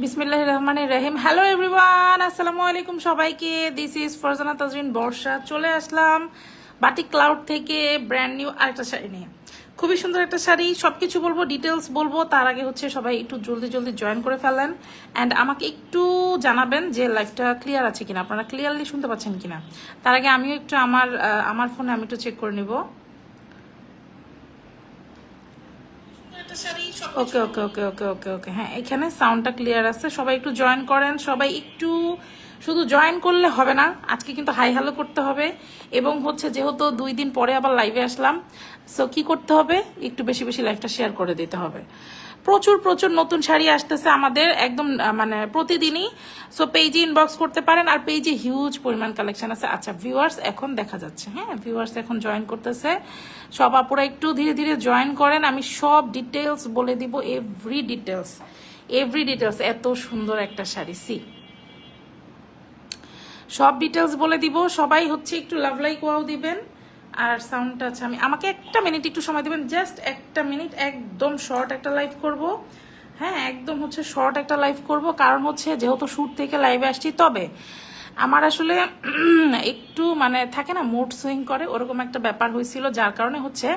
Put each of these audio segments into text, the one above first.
বিসমিল্লাহির রহমানির রহিম। Hello everyone, আসসালামু আলাইকুম সবাইকে। দিস ইজ ফারজানা তাজরিন বর্ষা। চলে আসলাম বাটিক ক্লাউড থেকে ব্র্যান্ড নিউ আরেকটা শাড়ি নিয়ে। খুবই সুন্দর একটা শাড়ি, সবকিছু বলবো, ডিটেলস বলবো। তার আগে হচ্ছে সবাই একটু জলদি জলদি জয়েন করে ফেলেন অ্যান্ড আমাকে একটু জানাবেন যে লাইভটা ক্লিয়ার আছে কিনা, আপনারা ক্লিয়ারলি শুনতে পাচ্ছেন কিনা। তার আগে আমিও একটু আমার ফোনে আমি একটু চেক করে নিব। ওকে ওকে ওকে ওকে ওকে ওকে হ্যাঁ, এখানে সাউন্ডটা ক্লিয়ার আছে। সবাই একটু জয়েন করেন, সবাই একটু, শুধু জয়েন করলে হবে না, আজকে কিন্তু হাই হ্যালো করতে হবে। এবং হচ্ছে যেহেতু 2 দিন পরে আবার লাইভে আসলাম, সো কি করতে হবে, একটু বেশি বেশি লাইভটা শেয়ার করে দিতে হবে। প্রচুর প্রচুর নতুন শাড়ি আসতেছে আমাদের একদম মানে প্রতিদিনই। সো পেজে ইনবক্স করতে পারেন, আর পেজে হিউজ পরিমাণ কালেকশন আছে। আচ্ছা ভিউয়ার্স এখন দেখা যাচ্ছে, হ্যাঁ ভিউয়ার্স এখন জয়েন করতেছে। সব আপুরা একটু ধীরে ধীরে জয়েন করেন, আমি সব ডিটেলস বলে দিব, এভরি ডিটেলস এভরি ডিটেলস। এত সুন্দর একটা শাড়ি, সি সব ডিটেলস বলে দিব। সবাই হচ্ছে একটু লাভ লাইক ওয়াও দিবেন। আর সাউন্ডটা আছে, আমাকে একটা মিনিট একটু সময় দিবেন, জাস্ট একটা মিনিট। একদম শর্ট একটা লাইভ করব, হ্যাঁ একদম হচ্ছে শর্ট একটা লাইভ করব, কারণ হচ্ছে যেহেতু শুট থেকে লাইভে আসছি। তবে আমার আসলে একটু মানে থাকে না, মুড সুইং করে, ওরকম একটা ব্যাপার হয়েছিল, যার কারণে হচ্ছে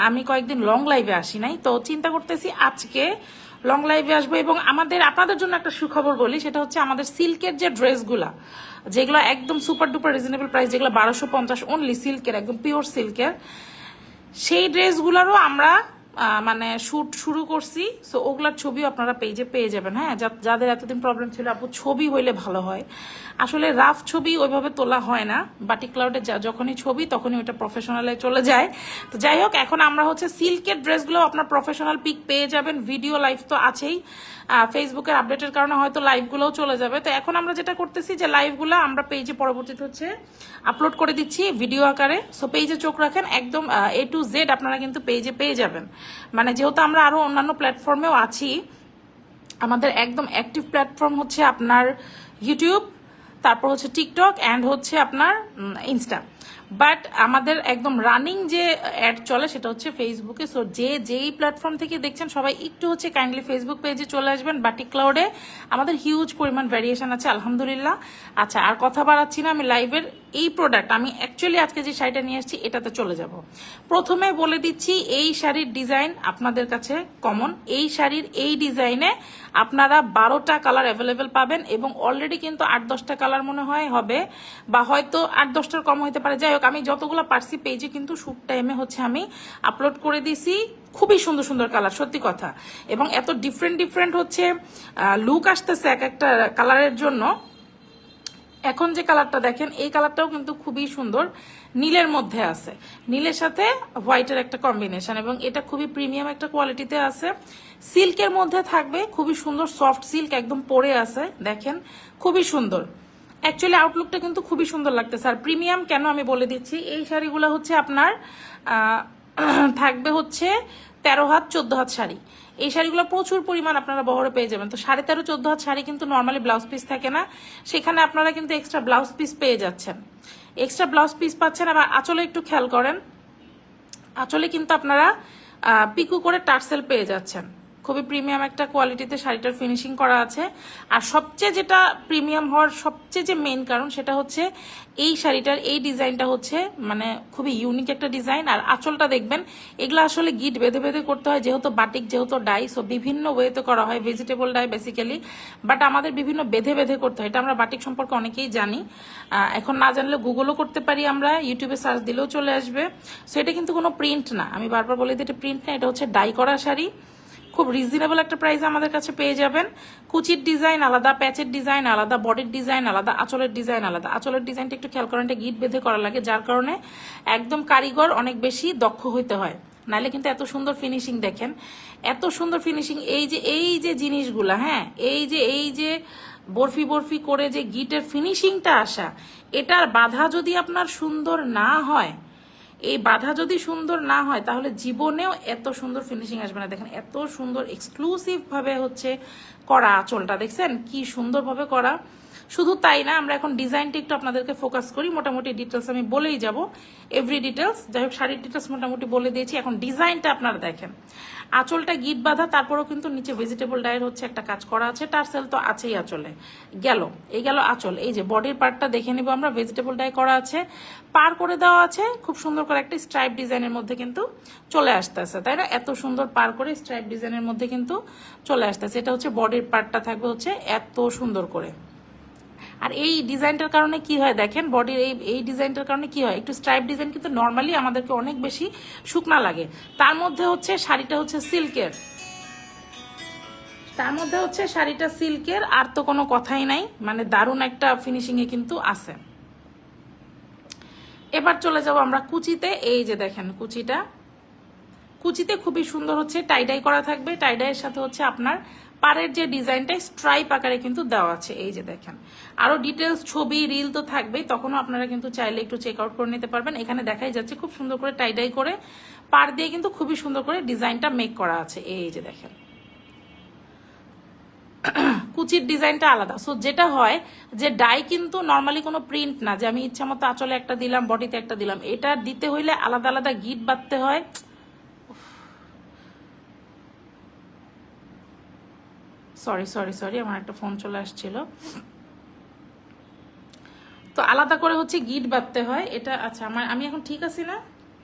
আমি কয়েকদিন লং লাইভে আসি নাই। তো চিন্তা করতেছি আজকে লং লাইভে আসবো। এবং আপনাদের জন্য একটা সুখবর বলি, সেটা হচ্ছে আমাদের সিল্কের যে ড্রেসগুলা, যেগুলো একদম সুপার ডুপার রিজনেবল প্রাইস, যেগুলো 1250 অনলি, সিল্কের একদম পিওর সিল্কের, সেই ড্রেসগুলোরও আমরা মানে শুট শুরু করছি। সো ওগুলার ছবিও আপনারা পেজে পেয়ে যাবেন। হ্যাঁ, যাদের এতদিন প্রবলেম ছিল আপু ছবি হইলে ভালো হয়, আসলে রাফ ছবি ওইভাবে তোলা হয় না। বাটিক ক্লাউডে যখনই ছবি তখনই ওইটা প্রফেশনালে চলে যায়। তো যাই হোক, এখন আমরা হচ্ছে সিল্কের ড্রেসগুলো আপনার প্রফেশনাল পিক পেয়ে যাবেন। ভিডিও লাইভ তো আছেই, ফেসবুকের আপডেটের কারণে হয়তো লাইভগুলোও চলে যাবে। তো এখন আমরা যেটা করতেছি যে লাইভগুলো আমরা পেজে পরবর্তীতে হচ্ছে আপলোড করে দিচ্ছি ভিডিও আকারে। সো পেজে চোখ রাখেন, একদম A to Z আপনারা কিন্তু পেজে পেয়ে যাবেন। মানে যেহেতু আমরা আরো অন্যান্য প্ল্যাটফর্মেও আছি, আমাদের একদম অ্যাক্টিভ প্ল্যাটফর্ম হচ্ছে আপনার ইউটিউব, তারপর হচ্ছে টিকটক অ্যান্ড হচ্ছে আপনার ইনস্টা। বাট আমাদের একদম রানিং যে অ্যাড চলে সেটা হচ্ছে ফেসবুকে। সো যেই প্ল্যাটফর্ম থেকে দেখছেন সবাই একটু হচ্ছে কাইন্ডলি ফেসবুক পেজে চলে আসবেন। বাটিক ক্লাউডে আমাদের হিউজ পরিমাণ ভ্যারিয়েশন আছে আলহামদুলিল্লাহ। আচ্ছা আর কথা বাড়াচ্ছি না, আমি লাইভের এই প্রোডাক্ট, আমি অ্যাকচুয়ালি আজকে যে শাড়িটা নিয়ে আসছি এটাতে চলে যাব। প্রথমে বলে দিচ্ছি, এই শাড়ির ডিজাইন আপনাদের কাছে কমন। এই শাড়ির এই ডিজাইনে আপনারা 12টা কালার অ্যাভেলেবেল পাবেন, এবং অলরেডি কিন্তু 8-10টা কালার মনে হয় হবে, বা হয়তো 8-10টার কম হতে পারে। যাই হোক, আমি যতগুলো পারছি পেজে কিন্তু শুট টাইমে হচ্ছে আমি আপলোড করে দিছি। খুবই সুন্দর সুন্দর কালার, সত্যি কথা। এবং এত ডিফারেন্ট ডিফারেন্ট হচ্ছে লুক আসতেছে এক একটা কালারের জন্য। এখন যে কালারটা দেখেন, এই কালারটাও কিন্তু খুবই সুন্দর, নীলের মধ্যে আছে, নীলের সাথে হোয়াইটের একটা কম্বিনেশন, এবং এটা খুবই প্রিমিয়াম একটা কোয়ালিটিতে আছে। সিল্কের মধ্যে থাকবে, খুবই সুন্দর সফট সিল্ক, একদম পরে আছে, দেখেন খুবই সুন্দর। অ্যাকচুয়ালি আউটলুকটা কিন্তু খুবই সুন্দর লাগতেছে। আর প্রিমিয়াম কেন আমি বলে দিচ্ছি, এই শাড়িগুলো হচ্ছে আপনার থাকবে হচ্ছে 13 হাত 14 হাত শাড়ি। এই শাড়িগুলো প্রচুর পরিমাণ আপনারা বহরে পেয়ে যাবেন। তো 13.5-14 হাত শাড়ি কিন্তু নর্মালি ব্লাউজ পিস থাকে না, সেখানে আপনারা কিন্তু এক্সট্রা ব্লাউজ পিস পেয়ে যাচ্ছেন, এক্সট্রা ব্লাউজ পিস পাচ্ছেন। আবার আঁচলে একটু খেয়াল করেন, আঁচলে কিন্তু আপনারা পিকু করে টার্সেল পেয়ে যাচ্ছেন। খুবই প্রিমিয়াম একটা কোয়ালিটিতে শাড়িটার ফিনিশিং করা আছে। আর সবচেয়ে যেটা প্রিমিয়াম হওয়ার সবচেয়ে যে মেইন কারণ, সেটা হচ্ছে এই শাড়িটার এই ডিজাইনটা হচ্ছে মানে খুবই ইউনিক একটা ডিজাইন। আর আঁচলটা দেখবেন, এগুলো আসলে গিট বেঁধে বেঁধে করতে হয়, যেহেতু বাটিক, যেহেতু ডাই, সো বিভিন্ন ওয়েতে করা হয়, ভেজিটেবল ডাই বেসিক্যালি, বাট আমাদের বিভিন্ন বেঁধে বেঁধে করতে হয়। এটা আমরা বাটিক সম্পর্কে অনেকেই জানি, এখন না জানলে গুগলও করতে পারি, আমরা ইউটিউবে সার্চ দিলেও চলে আসবে। সো এটা কিন্তু কোনো প্রিন্ট না, আমি বারবার বলে দিই এটা প্রিন্ট না, এটা হচ্ছে ডাই করা শাড়ি। খুব রিজনেবল একটা প্রাইসে আমাদের কাছে পেয়ে যাবেন। কুচির ডিজাইন আলাদা, প্যাচের ডিজাইন আলাদা, বডির ডিজাইন আলাদা, আঁচলের ডিজাইন আলাদা। আঁচলের ডিজাইনটা একটু খেয়াল করেন, এটা গিট বেঁধে করা লাগে, যার কারণে একদম কারিগর অনেক বেশি দক্ষ হইতে হয়, নাহলে কিন্তু এত সুন্দর ফিনিশিং দেখেন, এত সুন্দর ফিনিশিং। এই যে জিনিসগুলা, হ্যাঁ এই যে বরফি বরফি করে যে গিটের ফিনিশিংটা আসা, এটার বাধা যদি আপনার সুন্দর না হয়, এই বাধা যদি সুন্দর না হয়, তাহলে জীবনেও এত সুন্দর ফিনিশিং আসবে না। দেখেন এত সুন্দর এক্সক্লুসিভ ভাবে হচ্ছে করা আঁচলটা, দেখছেন কি সুন্দর ভাবে করা। শুধু তাই না, আমরা এখন ডিজাইনটা একটু আপনাদেরকে ফোকাস করি। মোটামুটি ডিটেলস আমি বলেই যাব, এভরি ডিটেলস। যাই হোক, শাড়ির ডিটেলস মোটামুটি বলে দিয়েছি। এখন ডিজাইনটা আপনারা দেখেন, আঁচলটা গিট বাঁধা, তারপরেও কিন্তু নিচে ভেজিটেবল ডাইয়ের হচ্ছে একটা কাজ করা আছে, টার্সেল তো আছেই আঁচলে। এই গেল আঁচল। এই যে বডির পার্টটা দেখে নিব আমরা, ভেজিটেবল ডাই করা আছে, পার করে দেওয়া আছে, খুব সুন্দর করে একটা স্ট্রাইপ ডিজাইনের মধ্যে কিন্তু চলে আসতেছে, তাই না? এত সুন্দর পার করে স্ট্রাইপ ডিজাইনের মধ্যে কিন্তু চলে আসতেছে। এটা হচ্ছে বডির পার্টটা থাকবে হচ্ছে এত সুন্দর করে। আর এই ডিজাইনটার কারণে কি হয় দেখেন, বডির এই ডিজাইনটার কারণে কি হয়, একটু স্ট্রাইপ ডিজাইন কিন্তু নর্মালি আমাদেরকে অনেক বেশি শুকনা লাগে। তার মধ্যে হচ্ছে শাড়িটা হচ্ছে সিল্কের, শাড়িটা সিল্কের, আর তো কোনো কথাই নাই, মানে দারুণ একটা ফিনিশিং এ কিন্তু আছে। এবার চলে যাব আমরা কুচিতে। এই যে দেখেন কুচিতে খুবই সুন্দর হচ্ছে টাইডাই করা থাকবে। টাইডাইয়ের সাথে হচ্ছে আপনার পাড়ের যে ডিজাইনটা স্ট্রাইপ আকারে কিন্তু দেওয়া আছে। এই যে দেখেন, আরো ডিটেলস ছবি রিল তো থাকবেই, তখনও আপনারা কিন্তু চাইলে একটু চেক আউট করে নিতে পারবেন। এখানে দেখাই যাচ্ছে খুব সুন্দর করে টাইডাই করে পাড় দিয়ে কিন্তু খুবই সুন্দর করে ডিজাইনটা মেক করা আছে। এই যে দেখেন, কুচির ডিজাইনটা আলাদা। সো যেটা হয় যে ডাই কিন্তু নর্মালি কোনো প্রিন্ট না যে আমি ইচ্ছা মতো আঁচলে একটা দিলাম, বডিতে একটা দিলাম। এটা দিতে হইলে আলাদা আলাদা গিট বাঁধতে হয়। সরি, আমার একটা ফোন চলে আসছিল। তো আলাদা করে হচ্ছে গিট বাঁধতে হয় এটা। আচ্ছা, আমি এখন ঠিক আছি না?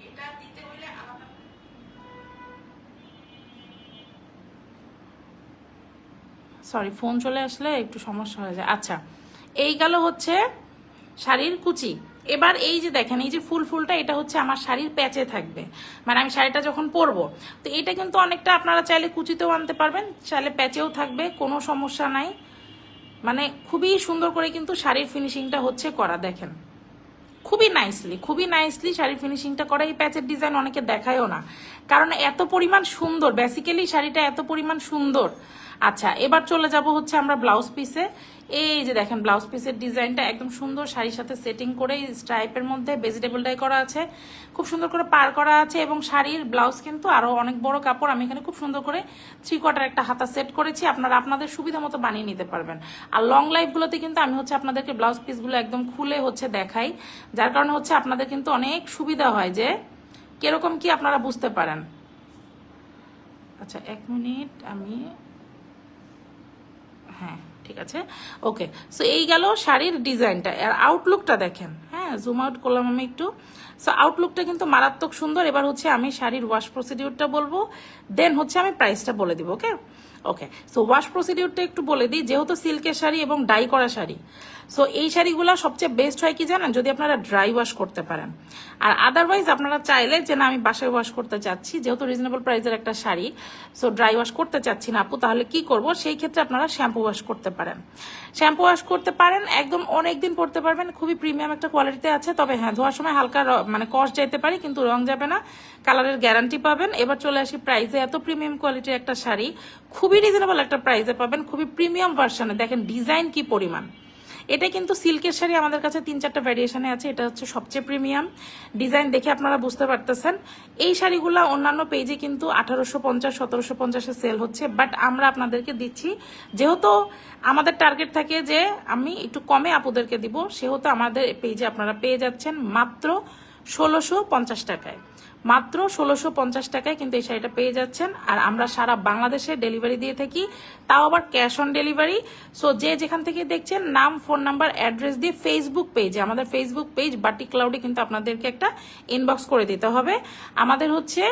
এটা দিতে হইলে আলাদা, সরি ফোন চলে আসলে একটু সমস্যা হয়ে যায়। আচ্ছা, এই গেল হচ্ছে শাড়ির কুচি। এবার এই যে দেখেন, এই যে ফুলটা, এটা হচ্ছে আমার শাড়ির প্যাচে থাকবে, মানে আমি শাড়িটা যখন পরবো। তো এটা কিন্তু অনেকটা আপনারা চাইলে কুচিতেও আনতে পারবেন, চাইলে প্যাচেও থাকবে, কোনো সমস্যা নাই। মানে খুবই সুন্দর করে কিন্তু শাড়ির ফিনিশিংটা হচ্ছে করা, দেখেন খুবই নাইসলি শাড়ির ফিনিশিংটা করা। এই প্যাচের ডিজাইন অনেকে দেখায়ও না, কারণ এত পরিমাণ সুন্দর, বেসিক্যালি শাড়িটা এত পরিমাণ সুন্দর। আচ্ছা, এবার চলে যাব হচ্ছে আমরা ব্লাউজ পিসে। এই যে দেখেন, ব্লাউজ পিসের ডিজাইনটা একদম সুন্দর, শাড়ির সাথে সেটিং করে স্ট্রাইপের মধ্যে ভেজিটেবল ডাই করা আছে, খুব সুন্দর করে পার করা আছে। এবং শাড়ির ব্লাউজ কিন্তু আরো অনেক বড় কাপড়, আমি এখানে খুব সুন্দর করে 3/4 একটা হাতা সেট করেছি, আপনারা আপনাদের সুবিধা মতো বানিয়ে নিতে পারবেন। আর লং লাইফ গুলোতে কিন্তু আমি হচ্ছে আপনাদেরকে ব্লাউজ পিসগুলো একদম খুলে হচ্ছে দেখাই, যার কারণে হচ্ছে আপনাদের কিন্তু অনেক সুবিধা হয় যে কিরকম কি আপনারা বুঝতে পারেন। আচ্ছা, 1 মিনিট, আমি হ্যাঁ ঠিক আছে, ওকে। সো এই গেল শাড়ির ডিজাইনটা। আর আউটলুকটা দেখেন, হ্যাঁ জুম আউট করলাম আমি একটু। সো আউটলুকটা কিন্তু মারাত্মক সুন্দর। এবার হচ্ছে আমি শাড়ির ওয়াশ প্রসিডিউরটা বলবো, দেন হচ্ছে আমি প্রাইসটা বলে দিব। ওকে, সো ওয়াশ প্রসিডিউরটা একটু বলে দিই। যেহেতু সিল্কের শাড়ি এবং ডাই করা শাড়ি, সো এই শাড়িগুলো সবচেয়ে বেস্ট হয় কি জানেন, যদি আপনারা ড্রাই ওয়াশ করতে পারেন। আর আদারওয়াইজ আপনারা চাইলে যে না আমি বাসায় ওয়াশ করতে চাচ্ছি, যেহেতু রিজনেবল প্রাইসের একটা শাড়ি, সো ড্রাই ওয়াশ করতে চাচ্ছি না আপু, তাহলে কি করব, সেই ক্ষেত্রে আপনারা শ্যাম্পু ওয়াশ করতে পারেন। শ্যাম্পু ওয়াশ করতে পারেন, একদম অনেকদিন পরতে পারবেন, খুবই প্রিমিয়াম একটা কোয়ালিটিতে আছে। তবে হ্যাঁ, ধোয়ার সময় হালকা মানে কস্ট যেতে পারে, কিন্তু রং যাবে না, কালারের গ্যারান্টি পাবেন। এবার চলে আসি প্রাইসে। এত প্রিমিয়াম কোয়ালিটির একটা শাড়ি খুবই রিজনেবল একটা প্রাইসে পাবেন, খুবই প্রিমিয়াম ভার্সনে। দেখেন ডিজাইন কি পরিমাণ। এটা কিন্তু সিল্কের শাড়ি আমাদের কাছে 3-4টা ভ্যারিয়েশনে আছে, এটা হচ্ছে সবচেয়ে প্রিমিয়াম ডিজাইন, দেখে আপনারা বুঝতে পারতেছেন। এই শাড়িগুলো অন্যান্য পেজে কিন্তু 1850-1750 সেল হচ্ছে, বাট আমরা আপনাদেরকে দিচ্ছি, যেহেতু আমাদের টার্গেট থাকে যে আমি একটু কমে আপুদেরকে দিব, সেহেতু আমাদের পেজে আপনারা পেয়ে যাচ্ছেন মাত্র 1650 টাকায়। মাত্র 1650 টাকায় কিন্তু এই শাড়িটা পেয়ে যাচ্ছেন। আর আমরা সারা বাংলাদেশে ডেলিভারি দিয়ে থাকি, তাও আবার ক্যাশ অন ডেলিভারি। সো যে যেখান থেকে দেখছেন, নাম, ফোন নাম্বার, অ্যাড্রেস দিয়ে ফেসবুক পেজে, আমাদের ফেসবুক পেজ বাটিক ক্লাউডে কিন্তু আপনাদেরকে একটা ইনবক্স করে দিতে হবে। আমাদের হচ্ছে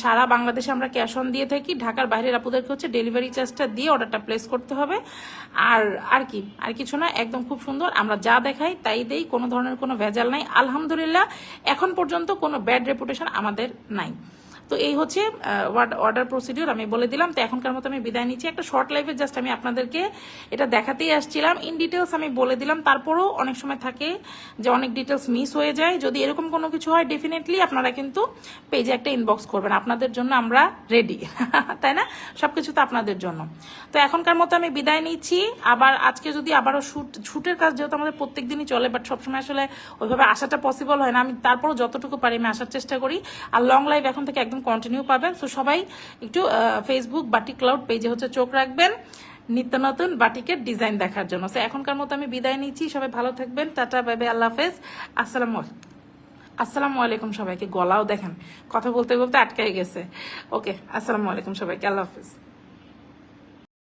সারা বাংলাদেশে আমরা ক্যাশ অন দিয়ে থাকি, ঢাকার বাইরের আপুদেরকে হচ্ছে ডেলিভারি চার্জটা দিয়ে অর্ডারটা প্লেস করতে হবে। আর কিছু না, একদম খুব সুন্দর। আমরা যা দেখাই তাই দেই, কোনো ধরনের কোনো ভেজাল নাই। আলহামদুলিল্লাহ এখন পর্যন্ত কোনো ব্যাড রেপুটেশন আমাদের নাই। তো এই হচ্ছে অর্ডার প্রসিডিউর আমি বলে দিলাম। তো এখনকার মতো আমি বিদায় নিচ্ছি। একটা শর্ট লাইভে জাস্ট আমি আপনাদেরকে এটা দেখাতেই আসছিলাম, ইন ডিটেলস আমি বলে দিলাম। তারপরও অনেক সময় থাকে যে অনেক ডিটেলস মিস হয়ে যায়। যদি এরকম কোনো কিছু হয়, ডেফিনেটলি আপনারা কিন্তু পেজে একটা ইনবক্স করবেন, আপনাদের জন্য আমরা রেডি তাই না, সবকিছু তো আপনাদের জন্য। তো এখনকার মতো আমি বিদায় নিচ্ছি। আবার আজকে যদি আবারও শুটের কাজ, যেহেতু আমাদের প্রত্যেক দিনই চলে, বাট সবসময় আসলে ওইভাবে আসাটা পসিবল হয় না, আমি তারপরও যতটুকু পারি আমি আসার চেষ্টা করি। আর লং লাইভ এখন থেকে একদম কন্টিনিউ পাবেন। তো সবাই একটু ফেসবুক বাটিক ক্লাউড পেজে হচ্ছে চোখ রাখবেন। নিত্য নতুন বাটিকের ডিজাইন দেখার জন্য। তো এখনকার মতো আমি বিদায় নিচ্ছি, সবাই ভালো থাকবেন, টাটা বাই বাই, আল্লাহ হাফেজ, আসসালামু আলাইকুম সবাইকে। গলাও দেখেন কথা বলতে বলতে আটকাই গেছে। ওকে, আসসালামু আলাইকুম সবাইকে, আল্লাহ হাফেজ।